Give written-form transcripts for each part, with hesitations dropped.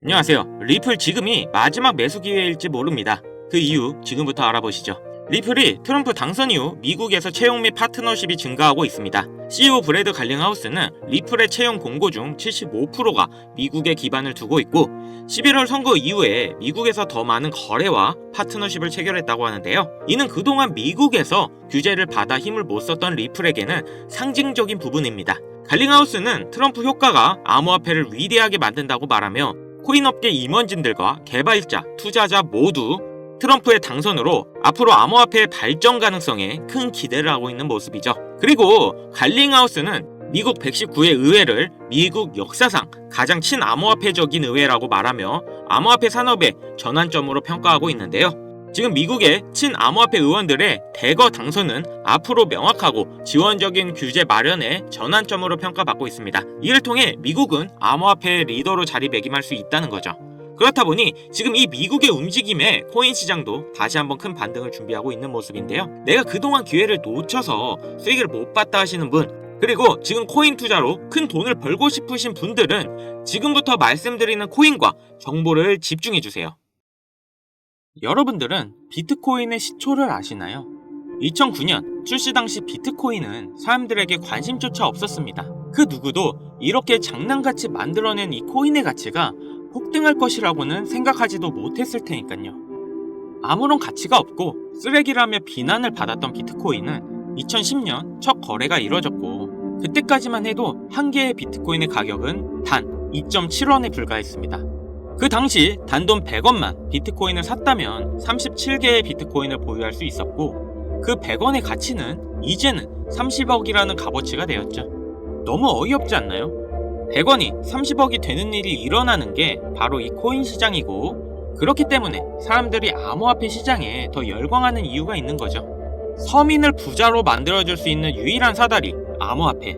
안녕하세요. 리플 지금이 마지막 매수 기회일지 모릅니다. 그 이유 지금부터 알아보시죠. 리플이 트럼프 당선 이후 미국에서 채용 및 파트너십이 증가하고 있습니다. CEO 브래드 갈링하우스는 리플의 채용 공고 중 75%가 미국에 기반을 두고 있고 11월 선거 이후에 미국에서 더 많은 거래와 파트너십을 체결했다고 하는데요. 이는 그동안 미국에서 규제를 받아 힘을 못 썼던 리플에게는 상징적인 부분입니다. 갈링하우스는 트럼프 효과가 암호화폐를 위대하게 만든다고 말하며 코인업계 임원진들과 개발자, 투자자 모두 트럼프의 당선으로 앞으로 암호화폐의 발전 가능성에 큰 기대를 하고 있는 모습이죠. 그리고 갈링하우스는 미국 119의 의회를 미국 역사상 가장 친암호화폐적인 의회라고 말하며 암호화폐 산업의 전환점으로 평가하고 있는데요. 지금 미국의 친암호화폐 의원들의 대거 당선은 앞으로 명확하고 지원적인 규제 마련의 전환점으로 평가받고 있습니다. 이를 통해 미국은 암호화폐의 리더로 자리매김할 수 있다는 거죠. 그렇다 보니 지금 이 미국의 움직임에 코인 시장도 다시 한번 큰 반등을 준비하고 있는 모습인데요. 내가 그동안 기회를 놓쳐서 수익을 못 봤다 하시는 분, 그리고 지금 코인 투자로 큰 돈을 벌고 싶으신 분들은 지금부터 말씀드리는 코인과 정보를 집중해주세요. 여러분들은 비트코인의 시초를 아시나요? 2009년 출시 당시 비트코인은 사람들에게 관심조차 없었습니다. 그 누구도 이렇게 장난같이 만들어낸 이 코인의 가치가 폭등할 것이라고는 생각하지도 못했을 테니까요. 아무런 가치가 없고 쓰레기라며 비난을 받았던 비트코인은 2010년 첫 거래가 이뤄졌고 그때까지만 해도 한 개의 비트코인의 가격은 단 2.7원에 불과했습니다. 그 당시 단돈 100원만 비트코인을 샀다면 37개의 비트코인을 보유할 수 있었고 그 100원의 가치는 이제는 30억이라는 값어치가 되었죠. 너무 어이없지 않나요? 100원이 30억이 되는 일이 일어나는 게 바로 이 코인 시장이고 그렇기 때문에 사람들이 암호화폐 시장에 더 열광하는 이유가 있는 거죠. 서민을 부자로 만들어줄 수 있는 유일한 사다리, 암호화폐.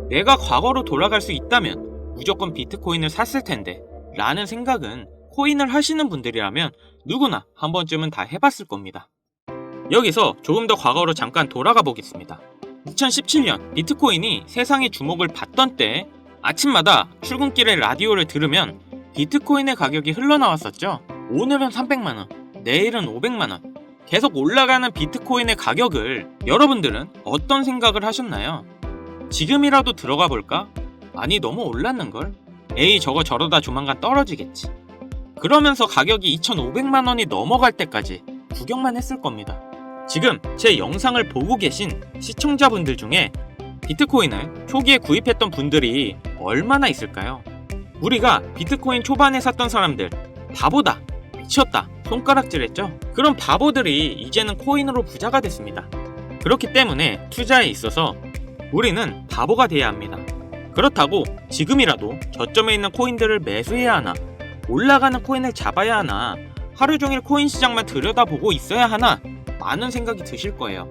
내가 과거로 돌아갈 수 있다면 무조건 비트코인을 샀을 텐데 라는 생각은 코인을 하시는 분들이라면 누구나 한 번쯤은 다 해봤을 겁니다. 여기서 조금 더 과거로 잠깐 돌아가 보겠습니다. 2017년 비트코인이 세상의 주목을 받던 때 아침마다 출근길에 라디오를 들으면 비트코인의 가격이 흘러나왔었죠. 오늘은 300만원, 내일은 500만원 계속 올라가는 비트코인의 가격을 여러분들은 어떤 생각을 하셨나요? 지금이라도 들어가 볼까? 아니 너무 올랐는걸? 에이 저거 저러다 조만간 떨어지겠지. 그러면서 가격이 2,500만원이 넘어갈 때까지 구경만 했을 겁니다. 지금 제 영상을 보고 계신 시청자분들 중에 비트코인을 초기에 구입했던 분들이 얼마나 있을까요? 우리가 비트코인 초반에 샀던 사람들 바보다, 미쳤다, 손가락질했죠? 그런 바보들이 이제는 코인으로 부자가 됐습니다. 그렇기 때문에 투자에 있어서 우리는 바보가 돼야 합니다. 그렇다고 지금이라도 저점에 있는 코인들을 매수해야 하나, 올라가는 코인을 잡아야 하나, 하루 종일 코인 시장만 들여다보고 있어야 하나 많은 생각이 드실 거예요.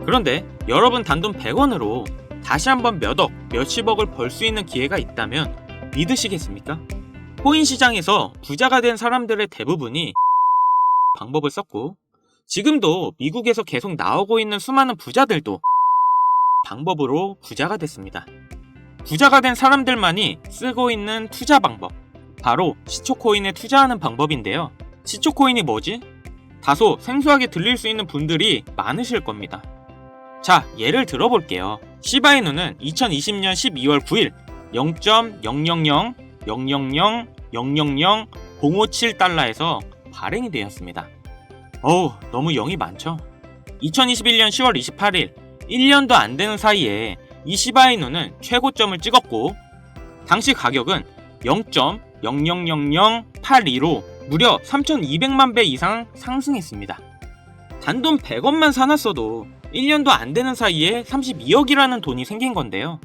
그런데 여러분 단돈 100원으로 다시 한번 몇억, 몇십억을 벌 수 있는 기회가 있다면 믿으시겠습니까? 코인 시장에서 부자가 된 사람들의 대부분이 방법을 썼고 지금도 미국에서 계속 나오고 있는 수많은 부자들도 방법으로 부자가 됐습니다. 부자가 된 사람들만이 쓰고 있는 투자 방법, 바로 시초코인에 투자하는 방법인데요. 시초코인이 뭐지? 다소 생소하게 들릴 수 있는 분들이 많으실 겁니다. 자, 예를 들어볼게요. 시바이누는 2020년 12월 9일 0.0000000057달러에서 발행이 되었습니다. 어우, 너무 0이 많죠? 2021년 10월 28일 1년도 안 되는 사이에 이 시바이누는 최고점을 찍었고 당시 가격은 0.000082로 무려 3,200만 배 이상 상승했습니다. 단돈 100원만 사놨어도 1년도 안 되는 사이에 32억이라는 돈이 생긴 건데요.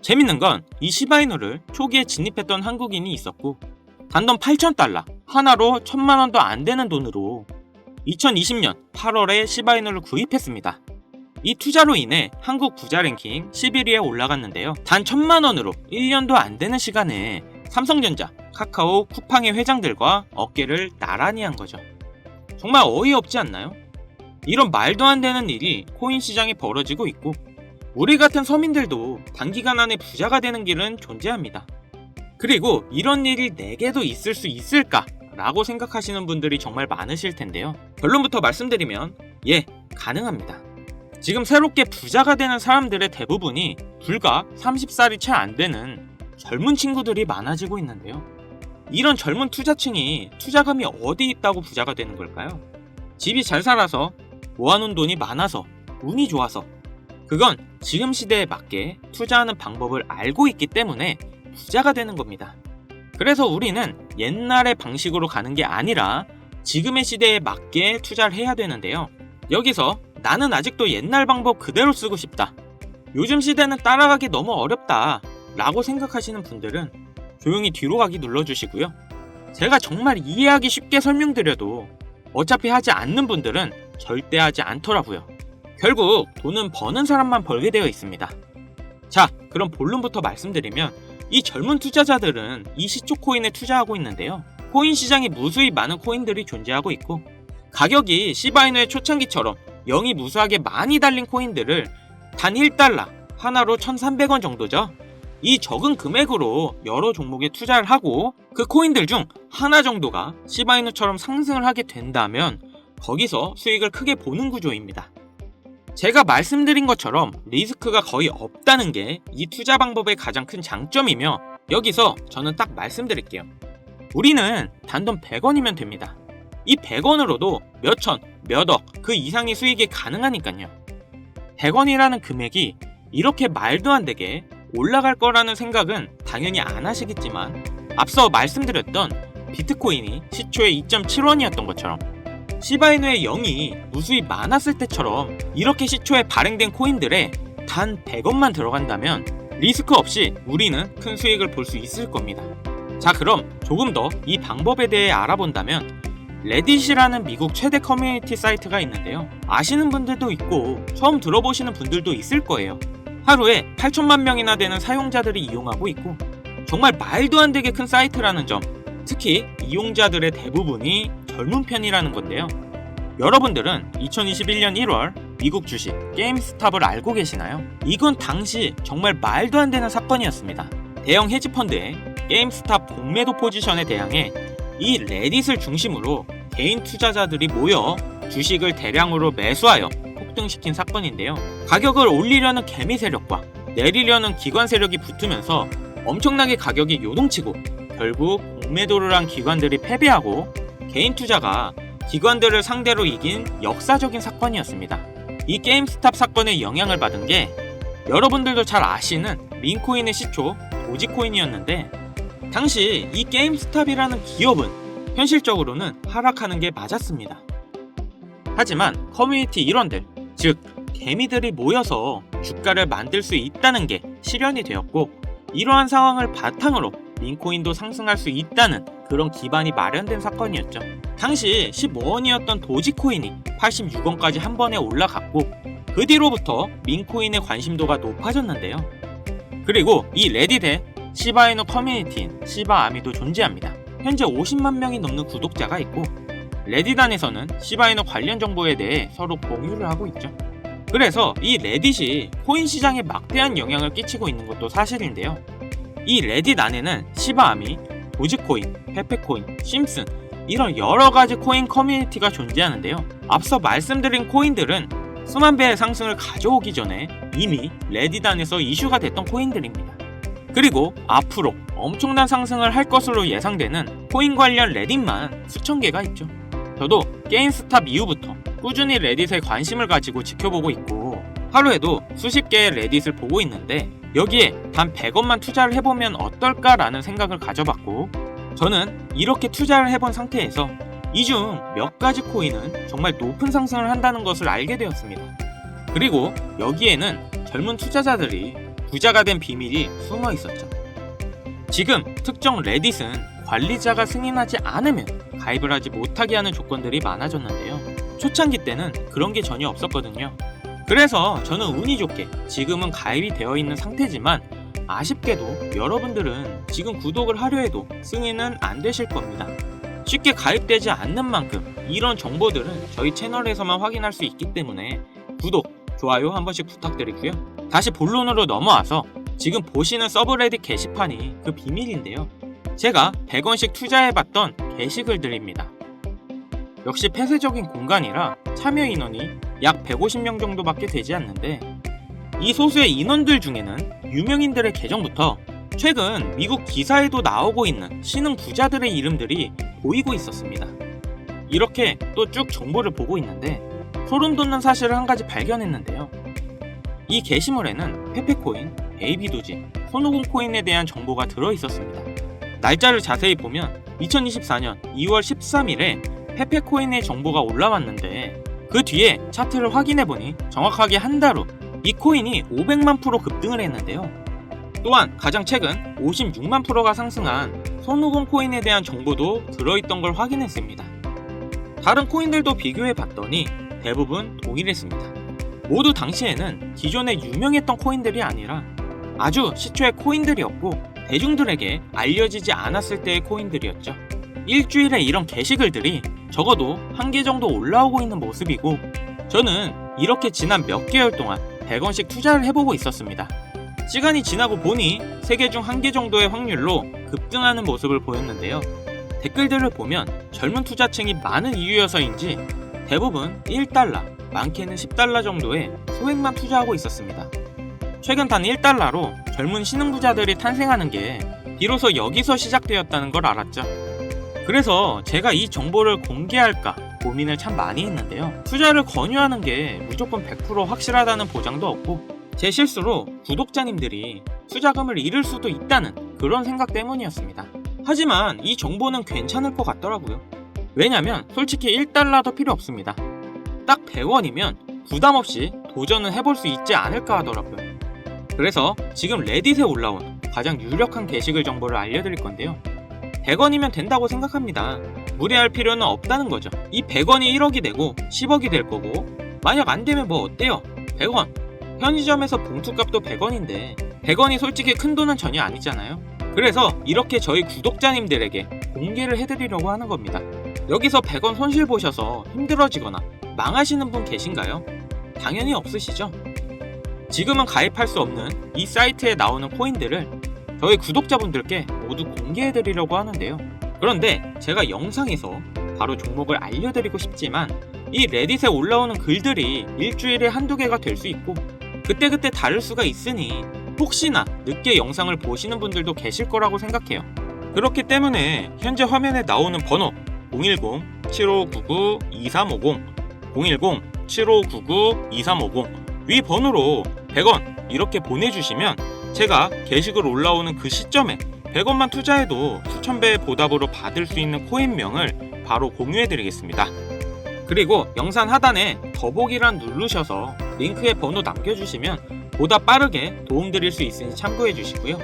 재밌는 건 이 시바이누를 초기에 진입했던 한국인이 있었고 단돈 8,000달러, 하나로 1,000만원도 안 되는 돈으로 2020년 8월에 시바이누를 구입했습니다. 이 투자로 인해 한국 부자 랭킹 11위에 올라갔는데요. 단 1,000만원으로 1년도 안 되는 시간에 삼성전자, 카카오, 쿠팡의 회장들과 어깨를 나란히 한 거죠. 정말 어이없지 않나요? 이런 말도 안 되는 일이 코인 시장에 벌어지고 있고 우리 같은 서민들도 단기간 안에 부자가 되는 길은 존재합니다. 그리고 이런 일이 내게도 있을 수 있을까? 라고 생각하시는 분들이 정말 많으실 텐데요. 결론부터 말씀드리면 가능합니다. 지금 새롭게 부자가 되는 사람들의 대부분이 불과 30살이 채 안 되는 젊은 친구들이 많아지고 있는데요. 이런 젊은 투자층이 투자금이 어디 있다고 부자가 되는 걸까요? 집이 잘 살아서 모아놓은 돈이 많아서 운이 좋아서 그건 지금 시대에 맞게 투자하는 방법을 알고 있기 때문에 부자가 되는 겁니다. 그래서 우리는 옛날의 방식으로 가는 게 아니라 지금의 시대에 맞게 투자를 해야 되는데요. 여기서 나는 아직도 옛날 방법 그대로 쓰고 싶다. 요즘 시대는 따라가기 너무 어렵다. 라고 생각하시는 분들은 조용히 뒤로 가기 눌러주시고요. 제가 정말 이해하기 쉽게 설명드려도 어차피 하지 않는 분들은 절대 하지 않더라고요. 결국 돈은 버는 사람만 벌게 되어 있습니다. 자, 그럼 본론부터 말씀드리면 이 젊은 투자자들은 이 시초 코인에 투자하고 있는데요. 코인 시장이 무수히 많은 코인들이 존재하고 있고 가격이 시바이누의 초창기처럼 영이 무수하게 많이 달린 코인들을 단 1달러 하나로 1,300원 정도죠. 이 적은 금액으로 여러 종목에 투자를 하고 그 코인들 중 하나 정도가 시바이누처럼 상승을 하게 된다면 거기서 수익을 크게 보는 구조입니다. 제가 말씀드린 것처럼 리스크가 거의 없다는 게 이 투자 방법의 가장 큰 장점이며 여기서 저는 딱 말씀드릴게요. 우리는 단돈 100원이면 됩니다. 이 100원으로도 몇천, 몇억 그 이상의 수익이 가능하니까요. 100원이라는 금액이 이렇게 말도 안 되게 올라갈 거라는 생각은 당연히 안 하시겠지만 앞서 말씀드렸던 비트코인이 시초에 2.7원이었던 것처럼 시바이누의 영이 무수히 많았을 때처럼 이렇게 시초에 발행된 코인들에 단 100원만 들어간다면 리스크 없이 우리는 큰 수익을 볼 수 있을 겁니다. 자, 그럼 조금 더 이 방법에 대해 알아본다면 레딧이라는 미국 최대 커뮤니티 사이트가 있는데요. 아시는 분들도 있고 처음 들어보시는 분들도 있을 거예요. 하루에 8천만 명이나 되는 사용자들이 이용하고 있고 정말 말도 안 되게 큰 사이트라는 점, 특히 이용자들의 대부분이 젊은 편이라는 건데요. 여러분들은 2021년 1월 미국 주식 게임스탑을 알고 계시나요? 이건 당시 정말 말도 안 되는 사건이었습니다. 대형 헤지펀드의 게임스탑 공매도 포지션에 대항해 이 레딧을 중심으로 개인 투자자들이 모여 주식을 대량으로 매수하여 폭등시킨 사건인데요. 가격을 올리려는 개미 세력과 내리려는 기관 세력이 붙으면서 엄청나게 가격이 요동치고 결국 공매도를 한 기관들이 패배하고 개인 투자가 기관들을 상대로 이긴 역사적인 사건이었습니다. 이 게임스탑 사건의 영향을 받은 게 여러분들도 잘 아시는 민코인의 시초 도지코인이었는데 당시 이 게임스탑이라는 기업은 현실적으로는 하락하는 게 맞았습니다. 하지만 커뮤니티 일원들, 즉 개미들이 모여서 주가를 만들 수 있다는 게 실현이 되었고 이러한 상황을 바탕으로 민코인도 상승할 수 있다는 그런 기반이 마련된 사건이었죠. 당시 15원이었던 도지코인이 86원까지 한 번에 올라갔고 그 뒤로부터 민코인의 관심도가 높아졌는데요. 그리고 이 레딧에 시바이누 커뮤니티인 시바아미도 존재합니다. 현재 50만 명이 넘는 구독자가 있고 레딧 안에서는 시바이누 관련 정보에 대해 서로 공유를 하고 있죠. 그래서 이 레딧이 코인 시장에 막대한 영향을 끼치고 있는 것도 사실인데요. 이 레딧 안에는 시바아미, 도지코인, 페페코인, 심슨 이런 여러가지 코인 커뮤니티가 존재하는데요. 앞서 말씀드린 코인들은 수만 배의 상승을 가져오기 전에 이미 레딧 안에서 이슈가 됐던 코인들입니다. 그리고 앞으로 엄청난 상승을 할 것으로 예상되는 코인 관련 레딧만 수천 개가 있죠. 저도 게임스탑 이후부터 꾸준히 레딧에 관심을 가지고 지켜보고 있고 하루에도 수십 개의 레딧을 보고 있는데 여기에 단 100원만 투자를 해보면 어떨까라는 생각을 가져봤고 저는 이렇게 투자를 해본 상태에서 이 중 몇 가지 코인은 정말 높은 상승을 한다는 것을 알게 되었습니다. 그리고 여기에는 젊은 투자자들이 부자가 된 비밀이 숨어 있었죠. 지금 특정 레딧은 관리자가 승인하지 않으면 가입을 하지 못하게 하는 조건들이 많아졌는데요. 초창기 때는 그런 게 전혀 없었거든요. 그래서 저는 운이 좋게 지금은 가입이 되어 있는 상태지만 아쉽게도 여러분들은 지금 구독을 하려 해도 승인은 안 되실 겁니다. 쉽게 가입되지 않는 만큼 이런 정보들은 저희 채널에서만 확인할 수 있기 때문에 구독, 좋아요 한 번씩 부탁드리고요. 다시 본론으로 넘어와서 지금 보시는 서브레딧 게시판이 그 비밀인데요. 제가 100원씩 투자해봤던 게시글들입니다. 역시 폐쇄적인 공간이라 참여 인원이 약 150명 정도밖에 되지 않는데, 이 소수의 인원들 중에는 유명인들의 계정부터 최근 미국 기사에도 나오고 있는 신흥 부자들의 이름들이 보이고 있었습니다. 이렇게 또 쭉 정보를 보고 있는데 소름 돋는 사실을 한 가지 발견했는데요. 이 게시물에는 페페코인, 베이비도지, 손오공 코인에 대한 정보가 들어있었습니다. 날짜를 자세히 보면 2024년 2월 13일에 페페코인의 정보가 올라왔는데, 그 뒤에 차트를 확인해보니 정확하게 한 달 후 이 코인이 500만 프로 급등을 했는데요. 또한 가장 최근 56만 프로가 상승한 손오공 코인에 대한 정보도 들어있던 걸 확인했습니다. 다른 코인들도 비교해봤더니 대부분 동일했습니다. 모두 당시에는 기존에 유명했던 코인들이 아니라 아주 시초의 코인들이었고 대중들에게 알려지지 않았을 때의 코인들이었죠. 일주일에 이런 게시글들이 적어도 한 개 정도 올라오고 있는 모습이고, 저는 이렇게 지난 몇 개월 동안 100원씩 투자를 해보고 있었습니다. 시간이 지나고 보니 3개 중 1개 정도의 확률로 급등하는 모습을 보였는데요. 댓글들을 보면 젊은 투자층이 많은 이유여서인지 대부분 1달러, 많게는 10달러 정도의 소액만 투자하고 있었습니다. 최근 단 1달러로 젊은 신흥부자들이 탄생하는 게 비로소 여기서 시작되었다는 걸 알았죠. 그래서 제가 이 정보를 공개할까 고민을 참 많이 했는데요. 투자를 권유하는 게 무조건 100% 확실하다는 보장도 없고, 제 실수로 구독자님들이 투자금을 잃을 수도 있다는 그런 생각 때문이었습니다. 하지만 이 정보는 괜찮을 것 같더라고요. 왜냐면 솔직히 1달러도 필요 없습니다. 딱 100원이면 부담없이 도전을 해볼 수 있지 않을까 하더라고요. 그래서 지금 레딧에 올라온 가장 유력한 게시글 정보를 알려드릴 건데요. 100원이면 된다고 생각합니다. 무리할 필요는 없다는 거죠. 이 100원이 1억이 되고 10억이 될 거고, 만약 안 되면 뭐 어때요? 100원. 편의점에서 봉투값도 100원인데 100원이 솔직히 큰 돈은 전혀 아니잖아요. 그래서 이렇게 저희 구독자님들에게 공개를 해드리려고 하는 겁니다. 여기서 100원 손실 보셔서 힘들어지거나 망하시는 분 계신가요? 당연히 없으시죠? 지금은 가입할 수 없는 이 사이트에 나오는 코인들을 저희 구독자분들께 모두 공개해드리려고 하는데요. 그런데 제가 영상에서 바로 종목을 알려드리고 싶지만 이 레딧에 올라오는 글들이 일주일에 한두 개가 될 수 있고 그때그때 다를 수가 있으니 혹시나 늦게 영상을 보시는 분들도 계실 거라고 생각해요. 그렇기 때문에 현재 화면에 나오는 번호 010-7599-2350 010-7599-2350 위 번호로 100원 이렇게 보내주시면 제가 게시글 올라오는 그 시점에 100원만 투자해도 수천 배의 보답으로 받을 수 있는 코인명을 바로 공유해드리겠습니다. 그리고 영상 하단에 더보기란 누르셔서 링크에 번호 남겨주시면 보다 빠르게 도움드릴 수 있으니 참고해주시고요.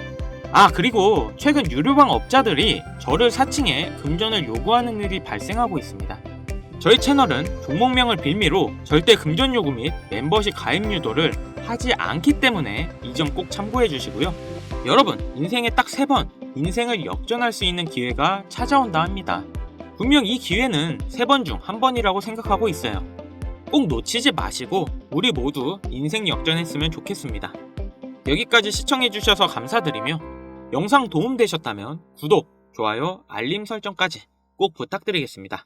그리고 최근 유료방 업자들이 저를 사칭해 금전을 요구하는 일이 발생하고 있습니다. 저희 채널은 종목명을 빌미로 절대 금전 요구 및 멤버십 가입 유도를 하지 않기 때문에 이 점 꼭 참고해 주시고요. 여러분, 인생에 딱 3번 인생을 역전할 수 있는 기회가 찾아온다 합니다. 분명 이 기회는 3번 중 1번이라고 생각하고 있어요. 꼭 놓치지 마시고 우리 모두 인생 역전했으면 좋겠습니다. 여기까지 시청해 주셔서 감사드리며 영상 도움되셨다면 구독, 좋아요, 알림 설정까지 꼭 부탁드리겠습니다.